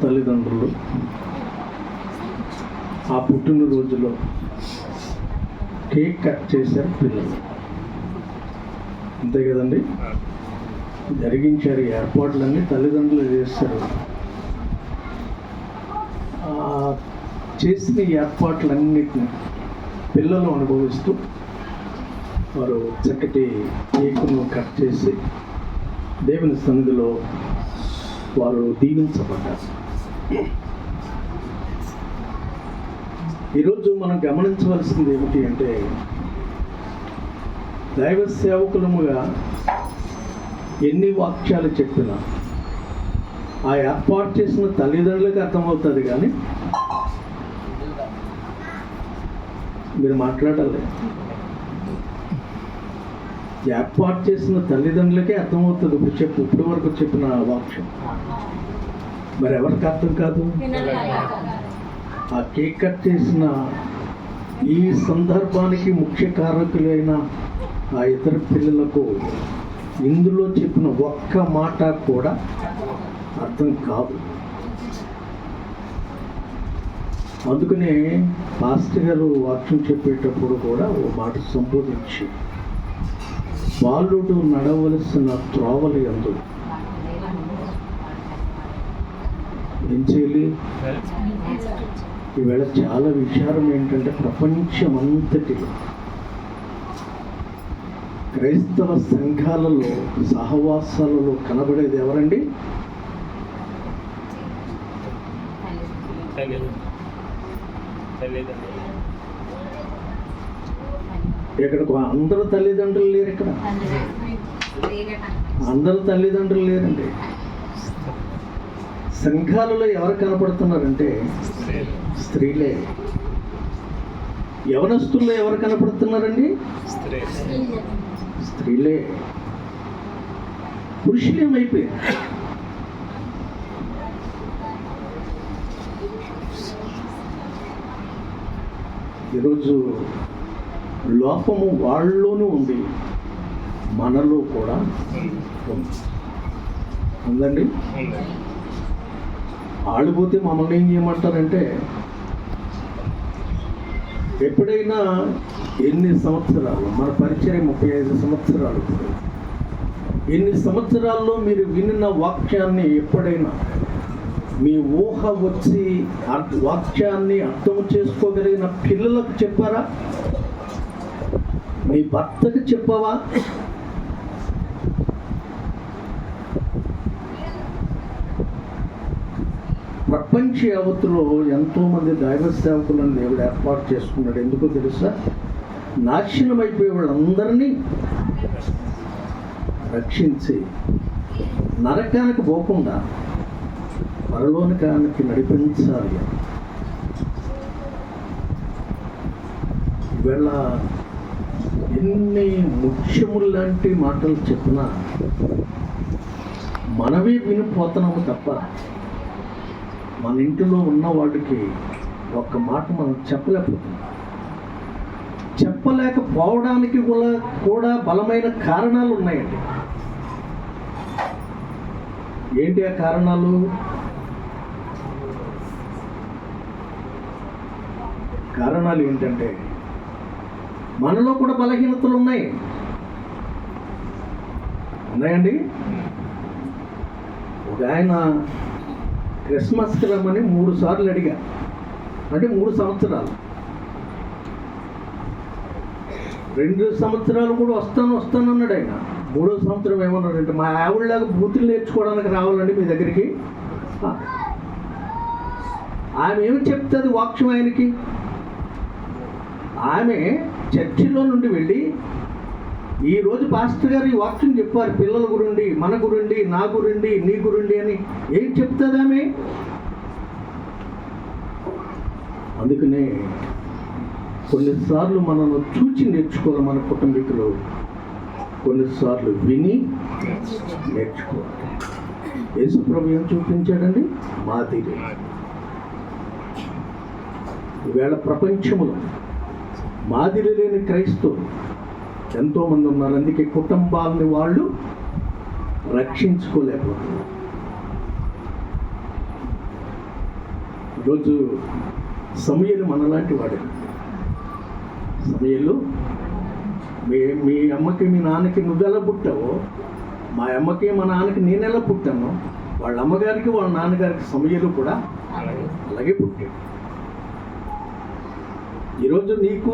తల్లిదండ్రులు ఆ పుట్టినరోజులో cake cut చేశారు పిల్లలు, అంతే కదండి. జరిగించారు, ఏర్పాట్లన్నీ తల్లిదండ్రులు చేస్తారు. చేసిన ఏర్పాట్లన్నిటిని పిల్లలు అనుభవిస్తూ వారు చక్కటి కేకును కట్ చేసి దేవుని సన్నిధిలో వారు దీవించబడ్డారు. ఈరోజు మనం గమనించవలసింది ఏమిటి అంటే, దైవ సేవకులముగా ఎన్ని వాక్యాలు చెప్పినా ఆ ఏర్పాటు చేసిన తల్లిదండ్రులకు అర్థమవుతుంది, కానీ మీరు మాట్లాడాలి. ఏర్పాటు చేసిన తల్లిదండ్రులకే అర్థమవుతుంది. ఇప్పటి వరకు చెప్పిన వాక్యం మరి ఎవరికి అర్థం కాదు. ఆ కేక్ కట్ చేసిన ఈ సందర్భానికి ముఖ్య కారకులైన ఆ ఇతర పిల్లలకు ఇందులో చెప్పిన ఒక్క మాట కూడా అర్థం కాదు. అందుకనే పాస్టర్ గారు వాక్యం చెప్పేటప్పుడు కూడా ఓ మాట సంబోధించి, బాలుడు నడవలసిన త్రోవలు యందు ఏం చేయాలి. ఈవేళ చాలా విచారం ఏంటంటే, ప్రపంచమంతటిలో క్రైస్తవ సంఘాలలో సహవాసాలలో కనబడేది ఎవరండి? ఇక్కడ అందరూ తల్లిదండ్రులు లేరు. ఇక్కడ అందరూ తల్లిదండ్రులు లేరండి. సంఘాలలో ఎవరు కనపడుతున్నారంటే స్త్రీలే. యవనస్తుల్లో ఎవరు కనపడుతున్నారండి? స్త్రీలే. పురుషులేమైపోయారు. ఈరోజు లోపము వాళ్ళలోనూ ఉంది, మనలో కూడా ఉందండి. వాళ్ళు పోతే మమ్మల్ని ఏం చేయమంటారంటే, ఎప్పుడైనా ఎన్ని సంవత్సరాలు, మన పరిచయం 35 సంవత్సరాలు, ఎన్ని సంవత్సరాల్లో మీరు విన్న వాక్యాన్ని ఎప్పుడైనా మీ ఊహ వచ్చి వాక్యాన్ని అర్థం చేసుకోగలిగిన పిల్లలకు చెప్పారా? నీ భర్తకు చెప్పవా? ప్రపంచ యావత్తులో ఎంతోమంది దైవ సేవకులను దేవుడు ఏర్పాటు చేసుకున్నాడు. ఎందుకో తెలుసా? నాశనం అయిపోయే వాళ్ళందరినీ రక్షించి నరకానికి పోకుండా పరలోకానికి నడిపించాలి. ఈవేళ ఎన్ని ముఖ్యములు లాంటి మాటలు చెప్పినా మనమే వినిపోతున్నాము తప్ప మన ఇంటిలో ఉన్న వాడికి ఒక్క మాట మనం చెప్పలేకపోతున్నాం. చెప్పలేకపోవడానికి కూడా బలమైన కారణాలు ఉన్నాయండి. ఏంటి ఆ కారణాలు? కారణాలు ఏంటంటే, మనలో కూడా బలహీనతలు ఉన్నాయండి. ఒక ఆయన క్రిస్మస్కి రమ్మని 3 సార్లు అడిగా, అంటే 3 సంవత్సరాలు. 2 సంవత్సరాలు కూడా వస్తాను అన్నాడు ఆయన. 3వ సంవత్సరం ఏమన్నాడంటే, మా ఆవిడలాగా బూతులు నేర్చుకోవడానికి రావాలండి మీ దగ్గరికి. ఆమె ఏమి చెప్తుంది వాక్యం ఆయనకి? ఆమె చర్చిలో నుండి వెళ్ళి, ఈరోజు పాస్టర్ గారు ఈ వాక్యం చెప్పారు పిల్లల గురించి, మన గురించి, నా గురించి, నీ గురించి అని ఏం చెప్తుంది ఆమె? అందుకనే కొన్నిసార్లు మనను చూచి నేర్చుకోవాలి మన కుటుంబీకులు, కొన్నిసార్లు విని నేర్చుకోవాలి. యేసు ప్రభు ఏం చూపించాడండి? మాదిరి. ఈవేళ ప్రపంచంలో మాదిరి లేని క్రైస్తవులు ఎంతోమంది ఉన్నారు. అందుకే కుటుంబాలని వాళ్ళు రక్షించుకోలేకపోతున్నారు. ఈరోజు సమూయేలు మనలాంటి వాడే. సమూయేలు మీ అమ్మకి మీ నాన్నకి నువ్వెలా పుట్టావో, మా అమ్మకి మా నాన్నకి నేనెలా పుట్టాను, వాళ్ళ అమ్మగారికి వాళ్ళ నాన్నగారికి సమూయేలు కూడా అలాగే పుట్టాడు. ఈరోజు నీకు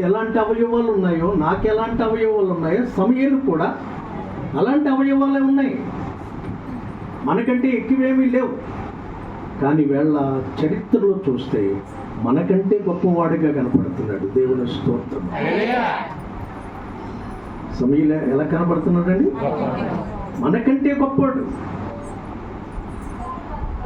ఎలాంటి అవయవాలు ఉన్నాయో, నాకు ఎలాంటి అవయవాలు ఉన్నాయో, సమూయేలు కూడా అలాంటి అవయవాలే ఉన్నాయి. మనకంటే ఎక్కువేమీ లేవు. కానీ వీళ్ళ చరిత్రలో చూస్తే మనకంటే గొప్పవాడిగా కనపడుతున్నాడు. దేవుని స్తోత్రం. సమూయేలు ఎలా కనపడుతున్నాడండి? మనకంటే గొప్పవాడు.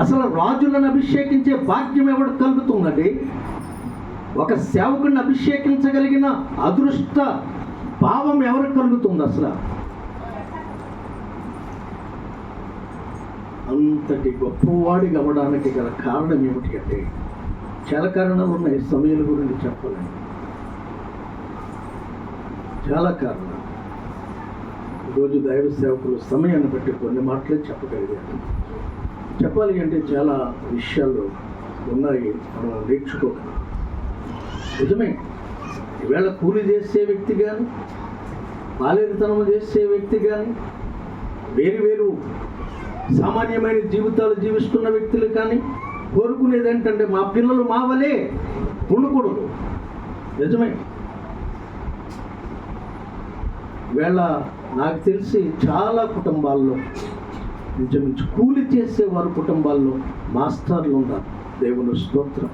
అసలు రాజులను అభిషేకించే భాగ్యం ఎవడు కలుగుతుందండి? ఒక సేవకుడిని అభిషేకించగలిగిన అదృష్ట భావం ఎవరికి కలుగుతుంది? అసలు అంతటి గొప్పవాడి అవ్వడానికి గల కారణం ఏమిటి అంటే, చాలా కారణాలు ఉన్నాయి. సమూయేలు గురించి చెప్పాలని చాలా కారణాలు. ఈరోజు దైవ సేవకులు సమయాన్ని బట్టి కొన్ని మాటలే చెప్పగలిగారు. చెప్పాలి అంటే చాలా విషయాలు ఉన్నాయి, మనం నేర్చుకోగలం. నిజమే, ఈవేళ కూలి చేసే వ్యక్తి కానీ, బాలేరుతనం చేసే వ్యక్తి కానీ, వేరు వేరు సామాన్యమైన జీవితాలు జీవిస్తున్న వ్యక్తులు కానీ కోరుకునేది ఏంటంటే మా పిల్లలు మా వలే ఉండకూడదు. నిజమే, ఈవేళ నాకు తెలిసి చాలా కుటుంబాల్లో ఇంచుమించు కూలి చేసే వారి కుటుంబాల్లో మాస్టర్లు ఉన్నారు. దేవుని స్తోత్రం.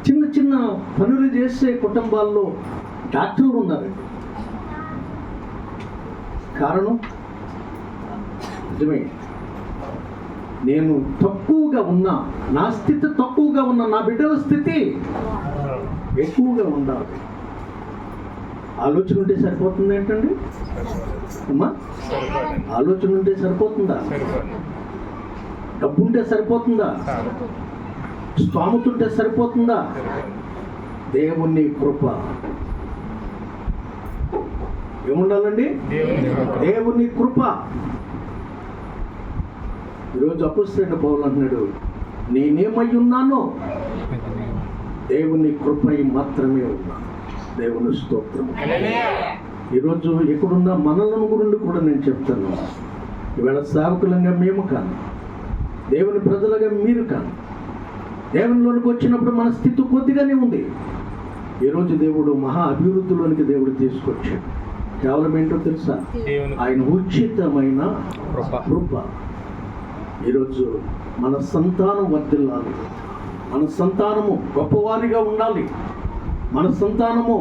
చిన్న చిన్న పనులు చేసే కుటుంబాల్లో డాక్టర్లు ఉన్నారండి. కారణం నిజమే, నేను తక్కువగా ఉన్నా, నా స్థితి తక్కువగా ఉన్నా, నా బిడ్డల స్థితి ఎక్కువగా ఉండాలి. ఆలోచన ఉంటే సరిపోతుంది ఏంటండి అమ్మా? ఆలోచన ఉంటే సరిపోతుందా? డబ్బు ఉంటే సరిపోతుందా? స్తోమత ఉంటే సరిపోతుందా? దేవుని కృప ఏముండాలండి? దేవుని కృప. ఈరోజు అపొస్తలుడైన పౌలు అంటున్నాడు, నేనేమై ఉన్నానో దేవుని కృపై మాత్రమే ఉన్నా. దేవుని స్తోత్రం. ఈరోజు ఎక్కడున్నా మనలను గురించి కూడా నేను చెప్తాను. ఈవేళ సేవకులంగా మేము కాను, దేవుని ప్రజలుగా మీరు కాను. దేవునిలోనికి వచ్చినప్పుడు మన స్థితి కొద్దిగానే ఉంది. ఈరోజు దేవుడు మహా అభివృద్ధిలోనికి దేవుడు తీసుకొచ్చాడు. కేవలం ఏంటో తెలుసా? ఆయన ఉచితమైన కృప. ఈరోజు మన సంతానం వర్ధిల్లాలి, మన సంతానము గొప్పవారిగా ఉండాలి, మన సంతానము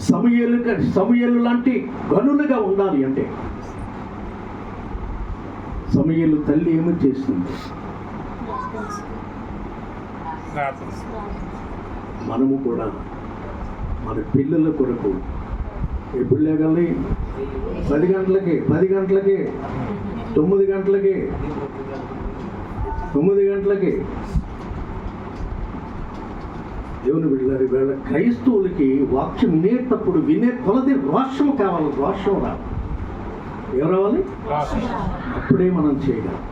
సమూయేలు లాంటి గనులుగా ఉండాలి. అంటే సమూయేలు తల్లి ఏమి చేసింది? మనము కూడా మన పిల్లల కొరకు ఎప్పుడు లేగాలి? 10 గంటలకి 9 గంటలకి దేవుని బిడ్డలారు, వీళ్ళ క్రైస్తవులకి వాక్యం వినేటప్పుడు వినే కొలది రోషం కావాలి. రోషం రావాలి. ఏం రావాలి? అప్పుడే మనం చేయగలం.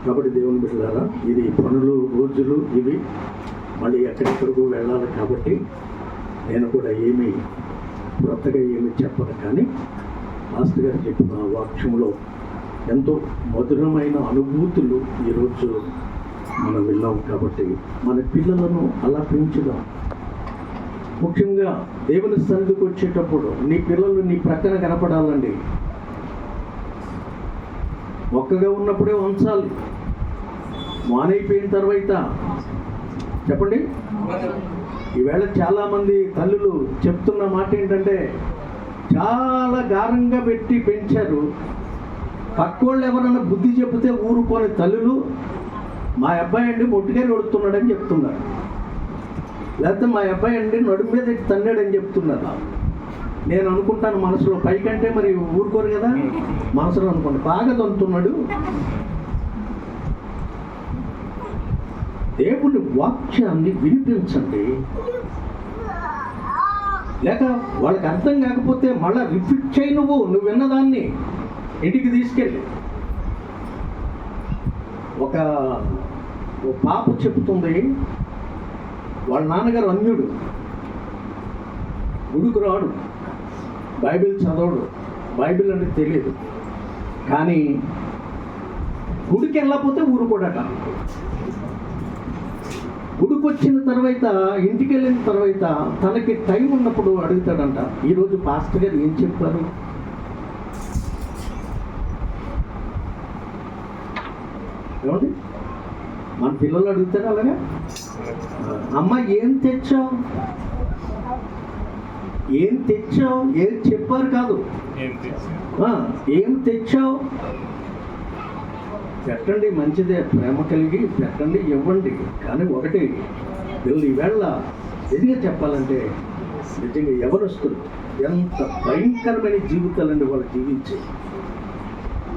కాబట్టి దేవుని బిడ్డలారా, ఇది పనులు రోజులు ఇవి మళ్ళీ ఎక్కడెక్కడికో వెళ్ళాలి. కాబట్టి నేను కూడా ఏమీ కొత్తగా ఏమి చెప్పను. కానీ మాస్టర్ గారు చెప్పిన వాక్యంలో ఎంతో మధురమైన అనుభూతులు ఈరోజు మనం విన్నాం. కాబట్టి మన పిల్లలను అలా పెంచుదాం. ముఖ్యంగా దేవుని సన్నిధికి వచ్చేటప్పుడు నీ పిల్లలు నీ ప్రక్కన కనపడాలండి. ఒక్కగా ఉన్నప్పుడే ఉంచాలి. మానైపోయిన తర్వాత చెప్పండి. ఈవేళ చాలామంది తల్లులు చెప్తున్న మాట ఏంటంటే, చాలా గారంగా పెట్టి పెంచారు. పక్కోళ్ళు ఎవరన్నా బుద్ధి చెబితే ఊరుకోని తల్లులు మా అబ్బాయి అండి మొట్టిగా నడుస్తున్నాడని చెప్తున్నారు, లేకపోతే మా అబ్బాయి అండి నడుము మీద తన్నాడని చెప్తున్నారు. నేను అనుకుంటాను మనసులో, పైకంటే మరి ఊరుకోరు కదా, మనసులో అనుకోండి బాగా తంతున్నాడు. దేవుని వాక్యాన్ని వినిపించండి. లేక వాళ్ళకి అర్థం కాకపోతే మళ్ళీ రిపీట్ చేయి. నువ్వు విన్నదాన్ని ఇంటికి తీసుకెళ్ళి. ఒక పాప చెప్తుంది, వాళ్ళ నాన్నగారు అన్యుడు, గుడికి రాడు, బైబిల్ చదవడు, బైబిల్ అనేది తెలియదు. కానీ గుడికి వెళ్ళకపోతే ఊరుకోడట. గుడికి వచ్చిన తర్వాత, ఇంటికి వెళ్ళిన తర్వాత తనకి టైం ఉన్నప్పుడు అడుగుతాడంట, ఈరోజు పాస్టర్ గారు ఏం చెప్పారు? ఏమండి, మన పిల్లలు అడుగుతారు అలాగా, అమ్మ ఏం తెచ్చావు, ఏం తెచ్చావు, ఏం చెప్పారు కాదు, ఏం తెచ్చావు, పెట్టండి, మంచిదే, ప్రేమ కలిగి పెట్టండి, ఇవ్వండి. కానీ ఒకటి వీళ్ళు ఈవేళ నిజంగా చెప్పాలంటే, నిజంగా ఎవరొస్తారు ఎంత భయంకరమైన జీవితాలండి వాళ్ళు జీవించే,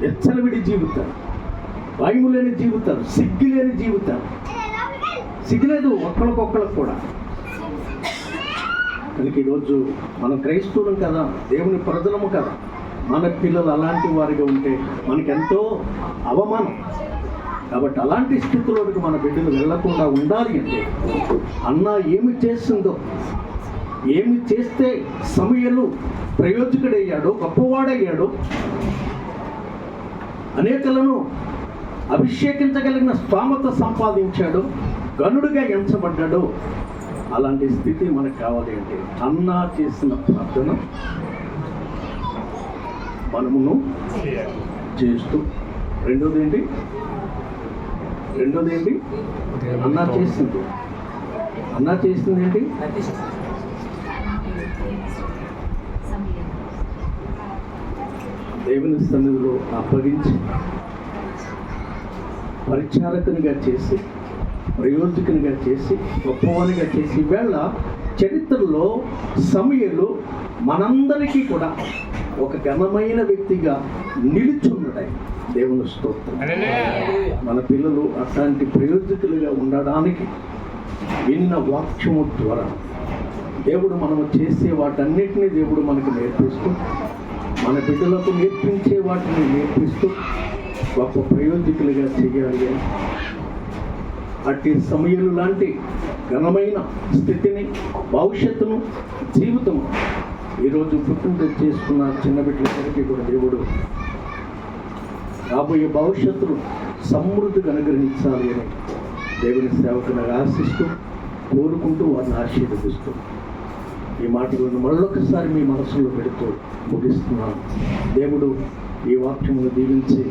ఎచ్చలవిడి జీవితాలు, భయము లేని జీవితాలు, సిగ్గు లేని జీవితాలు. సిగ్గులేదు ఒక్కరికొక్కరికి కూడా. కనుక ఈరోజు మనం క్రైస్తవులం కదా, దేవుని ప్రజలము కదా, మన పిల్లలు అలాంటి వారిగా ఉంటే మనకెంతో అవమానం. కాబట్టి అలాంటి స్థితిలోకి మన బిడ్డలు వెళ్లకుండా ఉండాలి అంటే, అన్న ఏమి చేస్తుందో, ఏమి చేస్తే సమయలు ప్రయోజకుడయ్యాడో, గొప్పవాడయ్యాడో, అనేకలను అభిషేకించగలిగిన స్తోమత సంపాదించాడో, గనుడిగా ఎంచబడ్డాడో, అలాంటి స్థితి మనకు కావాలి అంటే అన్నా చేసిన ప్రార్థన మనమును చేస్తూ, రెండోది ఏంటి అన్నా చేసింది ఏంటి? దేవుని సన్నిధిలో అప్పగించి పరిచారకునిగా చేసి, ప్రయోజకునిగా చేసి, గొప్పవానిగా చేసి, ఈవేళ చరిత్రలో సమయలు మనందరికీ కూడా ఒక ఘనమైన వ్యక్తిగా నిలుచున్నాడు. దేవుని స్తోత్రం. మన పిల్లలు అట్లాంటి ప్రయోజకులుగా ఉండడానికి విన్న వాక్యము ద్వారా దేవుడు మనము చేసే వాటన్నిటినీ దేవుడు మనకు నేర్పిస్తూ, మన బిడ్డలకు నేర్పించే వాటిని నేర్పిస్తూ గొప్ప ప్రయోజకులుగా చేయాలి. అట్టి సమయాలు లాంటి ఘనమైన స్థితిని, భవిష్యత్తును, జీవితము ఈరోజు పుట్టినరోజు చేసుకున్న చిన్న బిడ్డలందరికీ కూడా దేవుడు రాబోయే భవిష్యత్తును సమృద్ధిగా అనుగ్రహించాలి అని దేవుని సేవకుని ఆశిస్తూ, కోరుకుంటూ, వారిని ఆశీర్వదిస్తూ ఈ మాటలను మరొకసారి మీ మనసులో పెడుతూ ముగిస్తున్నాను. దేవుడు ఈ వాక్యమును దీవించి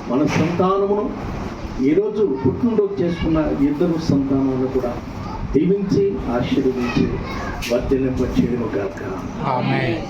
మన సంతానమును, ఈరోజు పుట్టినరోజు చేసుకున్న ఇద్దరు సంతానమును కూడా దీవించి ఆశీర్వదించి వర్ధిల్లింపచేయును గాక. ఆమేన్.